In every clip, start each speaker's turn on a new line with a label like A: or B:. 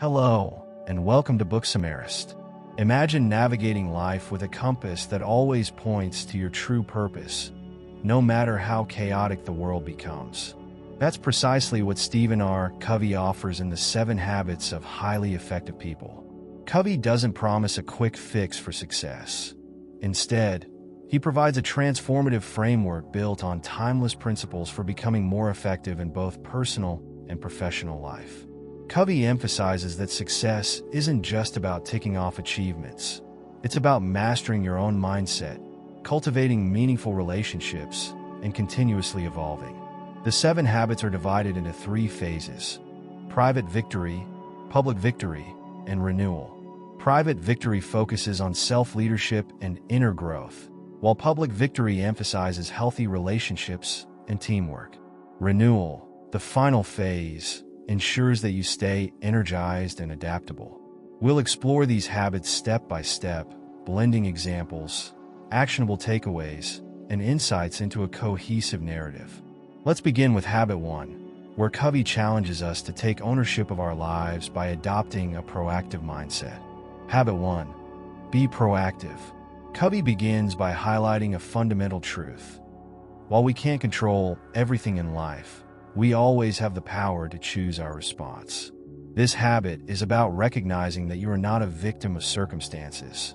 A: Hello, and welcome to Book Samarist. Imagine navigating life with a compass that always points to your true purpose, no matter how chaotic the world becomes. That's precisely what Stephen R. Covey offers in The 7 Habits of Highly Effective People. Covey doesn't promise a quick fix for success. Instead, he provides a transformative framework built on timeless principles for becoming more effective in both personal and professional life. Covey emphasizes that success isn't just about ticking off achievements. It's about mastering your own mindset, cultivating meaningful relationships, and continuously evolving. The 7 habits are divided into 3 phases: private victory, public victory, and renewal. Private victory focuses on self-leadership and inner growth, while public victory emphasizes healthy relationships and teamwork. Renewal, the final phase, ensures that you stay energized and adaptable. We'll explore these habits step by step, blending examples, actionable takeaways, and insights into a cohesive narrative. Let's begin with Habit 1, where Covey challenges us to take ownership of our lives by adopting a proactive mindset. Habit 1. Be proactive. Covey begins by highlighting a fundamental truth. While we can't control everything in life, we always have the power to choose our response. This habit is about recognizing that you are not a victim of circumstances.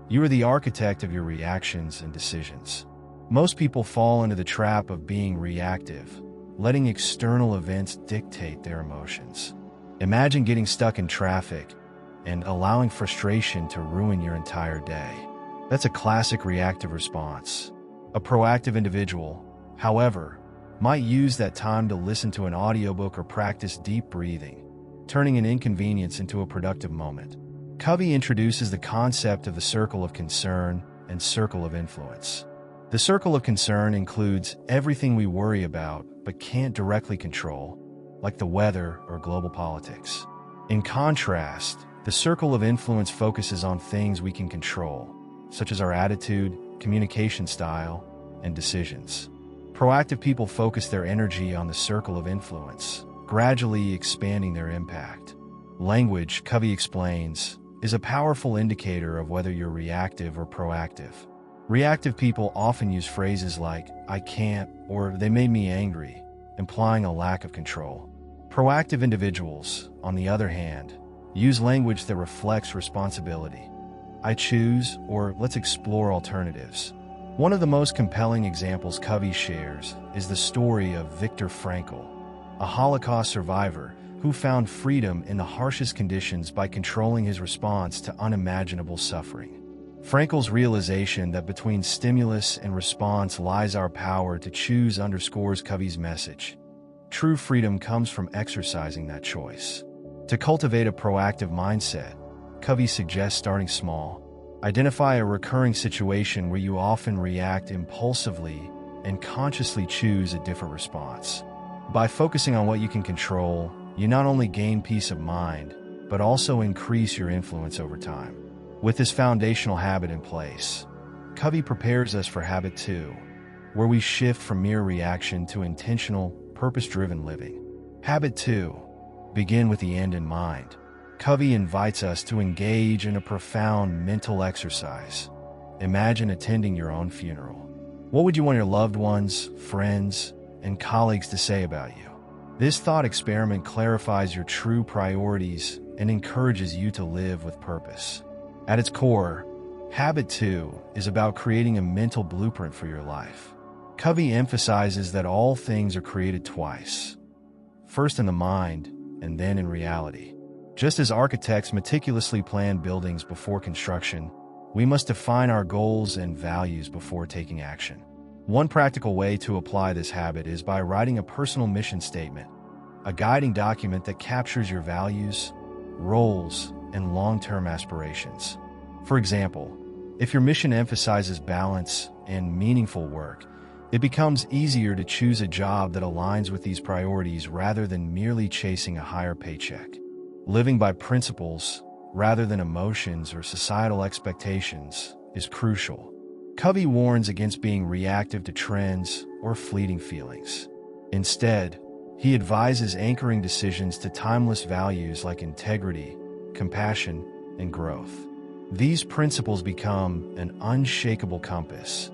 A: You are the architect of your reactions and decisions. Most people fall into the trap of being reactive, letting external events dictate their emotions. Imagine getting stuck in traffic and allowing frustration to ruin your entire day. That's a classic reactive response. A proactive individual, however, might use that time to listen to an audiobook or practice deep breathing, turning an inconvenience into a productive moment. Covey introduces the concept of the circle of concern and circle of influence. The circle of concern includes everything we worry about but can't directly control, like the weather or global politics. In contrast, the circle of influence focuses on things we can control, such as our attitude, communication style, and decisions. Proactive people focus their energy on the circle of influence, gradually expanding their impact. Language, Covey explains, is a powerful indicator of whether you're reactive or proactive. Reactive people often use phrases like, "I can't," or "they made me angry," implying a lack of control. Proactive individuals, on the other hand, use language that reflects responsibility. "I choose," or "let's explore alternatives." One of the most compelling examples Covey shares is the story of Viktor Frankl, a Holocaust survivor who found freedom in the harshest conditions by controlling his response to unimaginable suffering. Frankl's realization that between stimulus and response lies our power to choose underscores Covey's message. True freedom comes from exercising that choice. To cultivate a proactive mindset, Covey suggests starting small. Identify a recurring situation where you often react impulsively and consciously choose a different response. By focusing on what you can control, you not only gain peace of mind, but also increase your influence over time. With this foundational habit in place, Covey prepares us for Habit 2, where we shift from mere reaction to intentional, purpose-driven living. Habit 2. Begin with the end in mind. Covey invites us to engage in a profound mental exercise. Imagine attending your own funeral. What would you want your loved ones, friends, and colleagues to say about you? This thought experiment clarifies your true priorities and encourages you to live with purpose. At its core, Habit 2 is about creating a mental blueprint for your life. Covey emphasizes that all things are created twice, first in the mind and then in reality. Just as architects meticulously plan buildings before construction, we must define our goals and values before taking action. One practical way to apply this habit is by writing a personal mission statement, a guiding document that captures your values, roles, and long-term aspirations. For example, if your mission emphasizes balance and meaningful work, it becomes easier to choose a job that aligns with these priorities rather than merely chasing a higher paycheck. Living by principles, rather than emotions or societal expectations, is crucial. Covey warns against being reactive to trends or fleeting feelings. Instead, He advises anchoring decisions to timeless values like integrity, compassion, and growth. These principles become an unshakable compass,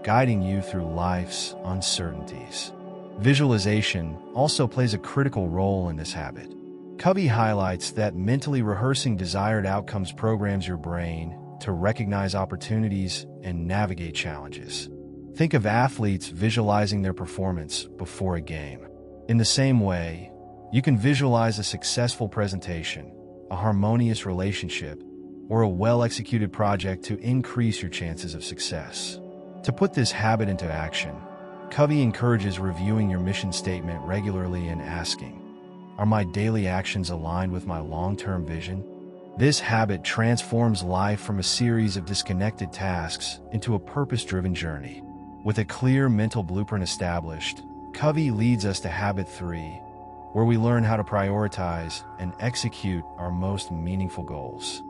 A: guiding you through life's uncertainties. Visualization also plays a critical role in this habit. Covey highlights that mentally rehearsing desired outcomes programs your brain to recognize opportunities and navigate challenges. Think of athletes visualizing their performance before a game. In the same way, you can visualize a successful presentation, a harmonious relationship, or a well-executed project to increase your chances of success. To put this habit into action, Covey encourages reviewing your mission statement regularly and asking, "Are my daily actions aligned with my long-term vision?" This habit transforms life from a series of disconnected tasks into a purpose-driven journey. With a clear mental blueprint established, Covey leads us to Habit 3, where we learn how to prioritize and execute our most meaningful goals.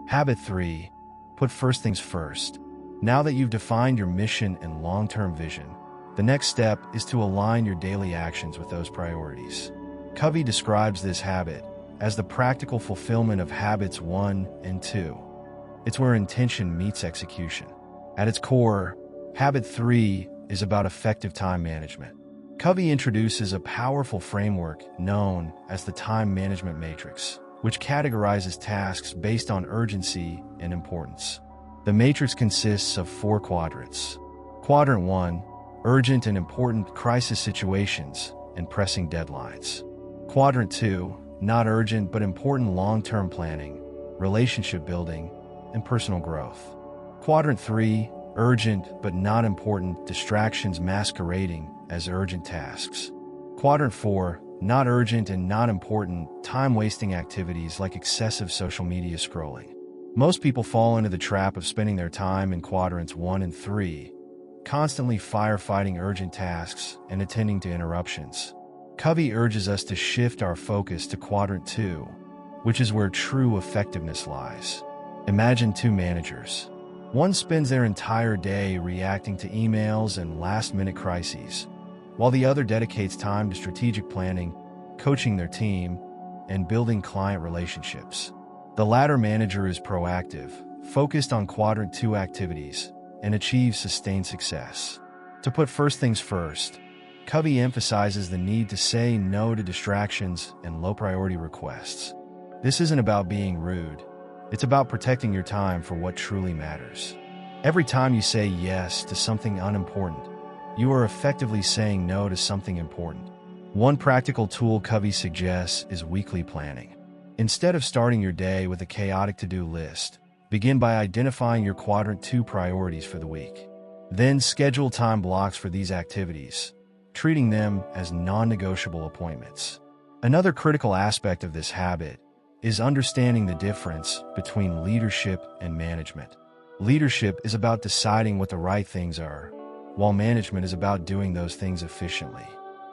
A: Habit 3, put first things first. Now that you've defined your mission and long-term vision, the next step is to align your daily actions with those priorities. Covey describes this habit as the practical fulfillment of Habits 1 and 2. It's where intention meets execution. At its core, Habit 3 is about effective time management. Covey introduces a powerful framework known as the time management matrix, which categorizes tasks based on urgency and importance. The matrix consists of 4 quadrants. Quadrant 1, urgent and important crisis situations and pressing deadlines. Quadrant 2, not urgent but important long-term planning, relationship building, and personal growth. Quadrant 3, urgent but not important distractions masquerading as urgent tasks. Quadrant 4, not urgent and not important time-wasting activities like excessive social media scrolling. Most people fall into the trap of spending their time in quadrants 1 and 3, constantly firefighting urgent tasks and attending to interruptions. Covey urges us to shift our focus to Quadrant 2, which is where true effectiveness lies. Imagine 2 managers. One spends their entire day reacting to emails and last-minute crises, while the other dedicates time to strategic planning, coaching their team, and building client relationships. The latter manager is proactive, focused on Quadrant 2 activities, and achieves sustained success. To put first things first, Covey emphasizes the need to say no to distractions and low-priority requests. This isn't about being rude. It's about protecting your time for what truly matters. Every time you say yes to something unimportant, you are effectively saying no to something important. One practical tool Covey suggests is weekly planning. Instead of starting your day with a chaotic to-do list, begin by identifying your Quadrant 2 priorities for the week. Then schedule time blocks for these activities, treating them as non-negotiable appointments. Another critical aspect of this habit is understanding the difference between leadership and management. Leadership is about deciding what the right things are, while management is about doing those things efficiently.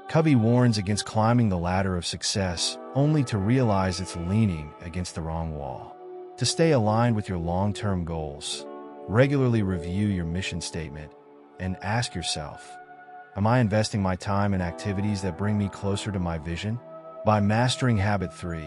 A: Covey warns against climbing the ladder of success only to realize it's leaning against the wrong wall. To stay aligned with your long-term goals, regularly review your mission statement and ask yourself, am I investing my time in activities that bring me closer to my vision? By mastering Habit 3,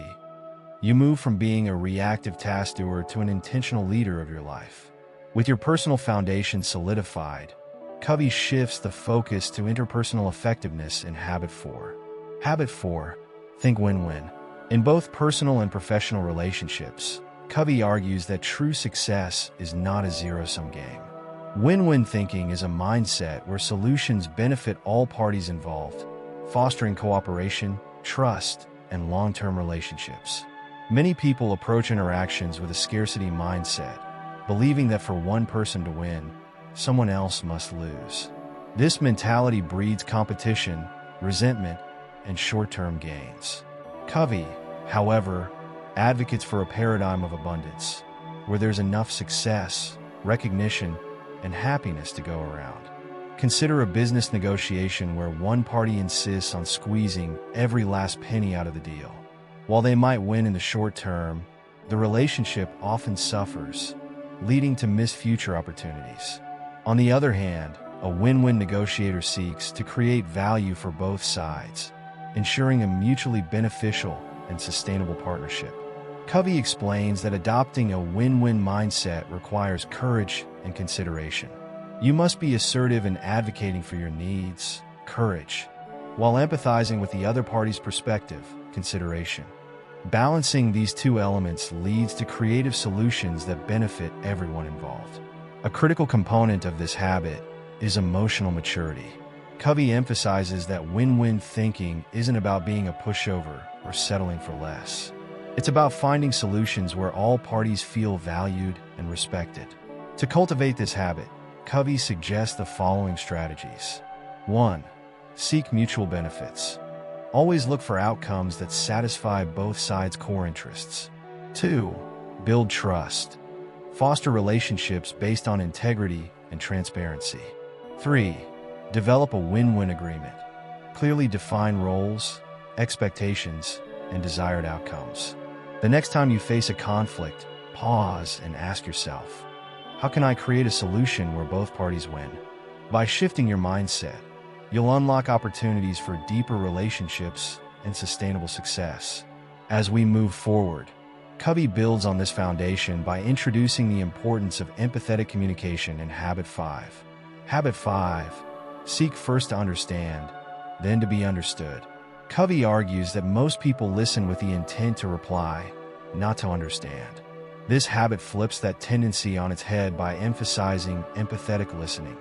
A: you move from being a reactive task doer to an intentional leader of your life. With your personal foundation solidified, Covey shifts the focus to interpersonal effectiveness in Habit 4. Habit 4, think win-win. In both personal and professional relationships, Covey argues that true success is not a zero-sum game. Win-win thinking is a mindset where solutions benefit all parties involved, fostering cooperation, trust, and long-term relationships. Many people approach interactions with a scarcity mindset, believing that for one person to win, someone else must lose. This mentality breeds competition, resentment, and short-term gains. Covey, however, advocates for a paradigm of abundance, where there's enough success, recognition, and happiness to go around. Consider a business negotiation where one party insists on squeezing every last penny out of the deal. While they might win in the short term, the relationship often suffers, leading to missed future opportunities. On the other hand, a win-win negotiator seeks to create value for both sides, ensuring a mutually beneficial and sustainable partnership. Covey explains that adopting a win-win mindset requires courage and consideration. You must be assertive in advocating for your needs, courage, while empathizing with the other party's perspective, consideration. Balancing these two elements leads to creative solutions that benefit everyone involved. A critical component of this habit is emotional maturity. Covey emphasizes that win-win thinking isn't about being a pushover or settling for less. It's about finding solutions where all parties feel valued and respected. To cultivate this habit, Covey suggests the following strategies. 1. Seek mutual benefits. Always look for outcomes that satisfy both sides' core interests. 2. Build trust. Foster relationships based on integrity and transparency. 3. Develop a win-win agreement. Clearly define roles, expectations, and desired outcomes. The next time you face a conflict, pause and ask yourself, how can I create a solution where both parties win? By shifting your mindset, you'll unlock opportunities for deeper relationships and sustainable success. As we move forward, Covey builds on this foundation by introducing the importance of empathetic communication in Habit 5. Habit 5. Seek first to understand, then to be understood. Covey argues that most people listen with the intent to reply, not to understand. This habit flips that tendency on its head by emphasizing empathetic listening,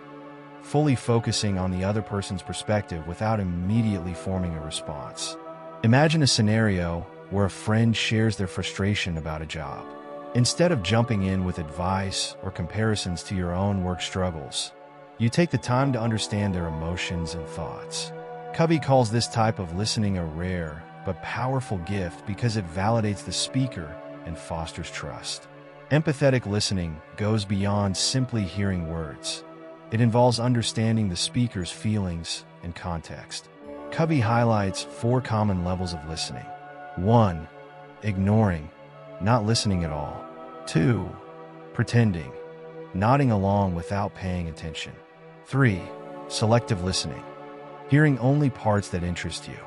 A: fully focusing on the other person's perspective without immediately forming a response. Imagine a scenario where a friend shares their frustration about a job. Instead of jumping in with advice or comparisons to your own work struggles, you take the time to understand their emotions and thoughts. Covey calls this type of listening a rare but powerful gift because it validates the speaker and fosters trust. Empathetic listening goes beyond simply hearing words. It involves understanding the speaker's feelings and context. Covey highlights 4 common levels of listening. 1. Ignoring, not listening at all. 2. Pretending, nodding along without paying attention. 3. Selective listening, hearing only parts that interest you.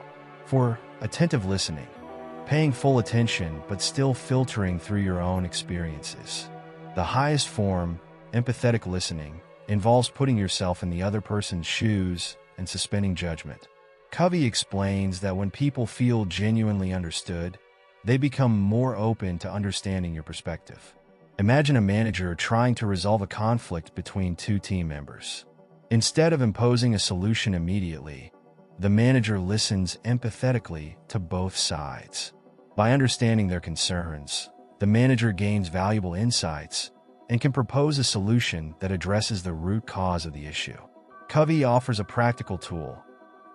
A: 4. Attentive listening, paying full attention but still filtering through your own experiences. The highest form, empathetic listening, involves putting yourself in the other person's shoes and suspending judgment. Covey explains that when people feel genuinely understood, they become more open to understanding your perspective. Imagine a manager trying to resolve a conflict between 2 team members. Instead of imposing a solution immediately, the manager listens empathetically to both sides. By understanding their concerns, the manager gains valuable insights and can propose a solution that addresses the root cause of the issue. Covey offers a practical tool,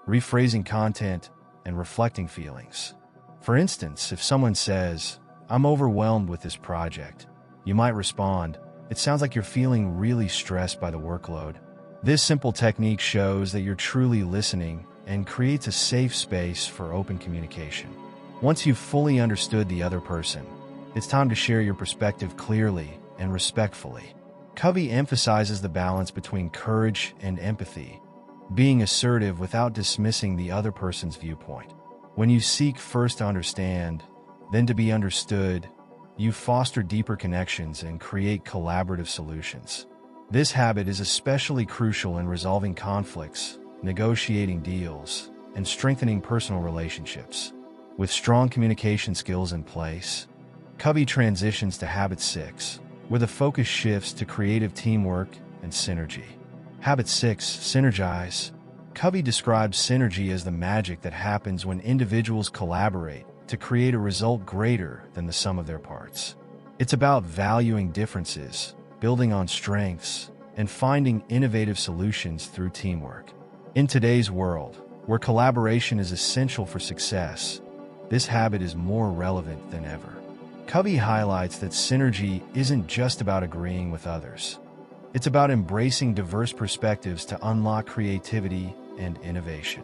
A: rephrasing content and reflecting feelings. For instance, if someone says, "I'm overwhelmed with this project," you might respond, "It sounds like you're feeling really stressed by the workload." This simple technique shows that you're truly listening and creates a safe space for open communication. Once you've fully understood the other person, it's time to share your perspective clearly and respectfully. Covey emphasizes the balance between courage and empathy, being assertive without dismissing the other person's viewpoint. When you seek first to understand, then to be understood, you foster deeper connections and create collaborative solutions. This habit is especially crucial in resolving conflicts, negotiating deals, and strengthening personal relationships. With strong communication skills in place, Covey transitions to Habit 6, where the focus shifts to creative teamwork and synergy. Habit 6, Synergize. Covey describes synergy as the magic that happens when individuals collaborate to create a result greater than the sum of their parts. It's about valuing differences, building on strengths, and finding innovative solutions through teamwork. In today's world, where collaboration is essential for success, this habit is more relevant than ever. Covey highlights that synergy isn't just about agreeing with others. It's about embracing diverse perspectives to unlock creativity and innovation.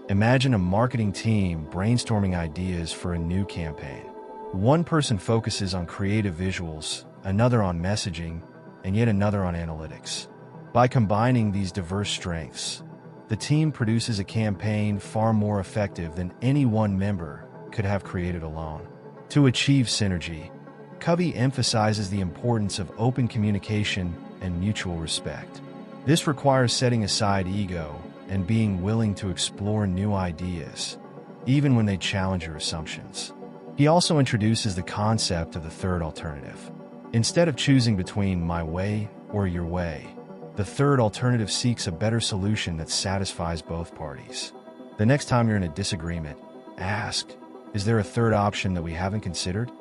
A: Imagine a marketing team brainstorming ideas for a new campaign. One person focuses on creative visuals, another on messaging, and yet another on analytics. By combining these diverse strengths, the team produces a campaign far more effective than any one member could have created alone. To achieve synergy, Covey emphasizes the importance of open communication and mutual respect. This requires setting aside ego and being willing to explore new ideas, even when they challenge your assumptions. He also introduces the concept of the third alternative. Instead of choosing between my way or your way, the third alternative seeks a better solution that satisfies both parties. The next time you're in a disagreement, ask, is there a third option that we haven't considered?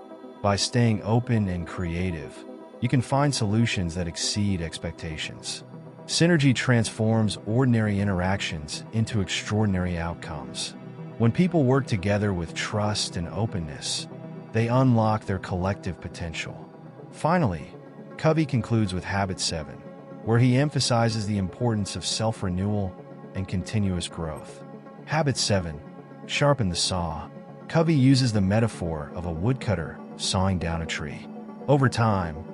A: By staying open and creative, you can find solutions that exceed expectations. Synergy transforms ordinary interactions into extraordinary outcomes. When people work together with trust and openness, they unlock their collective potential. Finally, Covey concludes with Habit 7, where he emphasizes the importance of self-renewal and continuous growth. Habit 7, sharpen the saw. Covey uses the metaphor of a woodcutter sawing down a tree. Over time,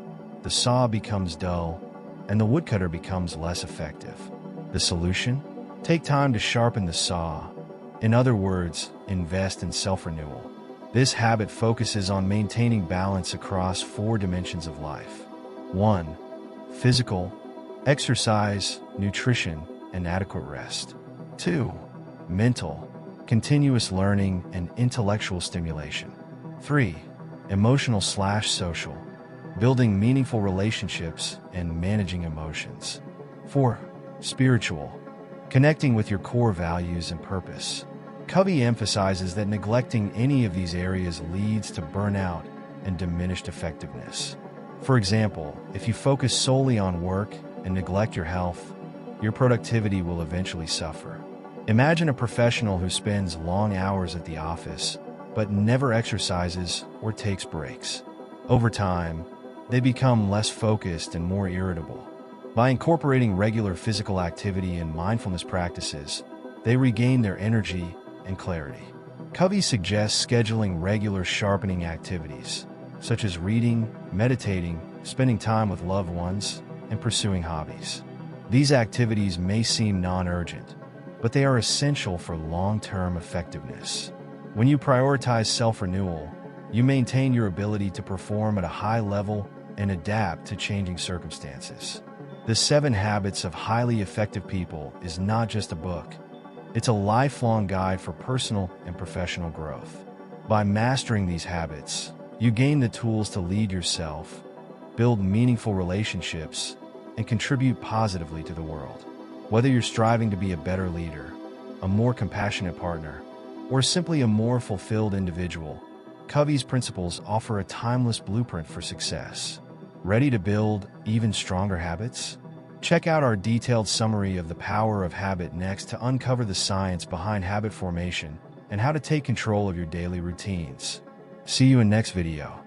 A: the saw becomes dull and the woodcutter becomes less effective. The solution? Take time to sharpen the saw. In other words, invest in self-renewal. This habit focuses on maintaining balance across 4 dimensions of life. 1. Physical, exercise, nutrition, and adequate rest. 2. Mental, continuous learning and intellectual stimulation. 3. Emotional/social, building meaningful relationships and managing emotions. 4. Spiritual, connecting with your core values and purpose. Covey emphasizes that neglecting any of these areas leads to burnout and diminished effectiveness. For example, if you focus solely on work and neglect your health, your productivity will eventually suffer. Imagine a professional who spends long hours at the office but never exercises or takes breaks. Over time, they become less focused and more irritable. By incorporating regular physical activity and mindfulness practices, they regain their energy and clarity. Covey suggests scheduling regular sharpening activities, such as reading, meditating, spending time with loved ones, and pursuing hobbies. These activities may seem non-urgent, but they are essential for long-term effectiveness. When you prioritize self-renewal, you maintain your ability to perform at a high level and adapt to changing circumstances. The 7 Habits of Highly Effective People is not just a book. It's a lifelong guide for personal and professional growth. By mastering these habits, you gain the tools to lead yourself, build meaningful relationships, and contribute positively to the world. Whether you're striving to be a better leader, a more compassionate partner, or simply a more fulfilled individual, Covey's principles offer a timeless blueprint for success. Ready to build even stronger habits? Check out our detailed summary of the power of habit next to uncover the science behind habit formation and how to take control of your daily routines. See you in next video.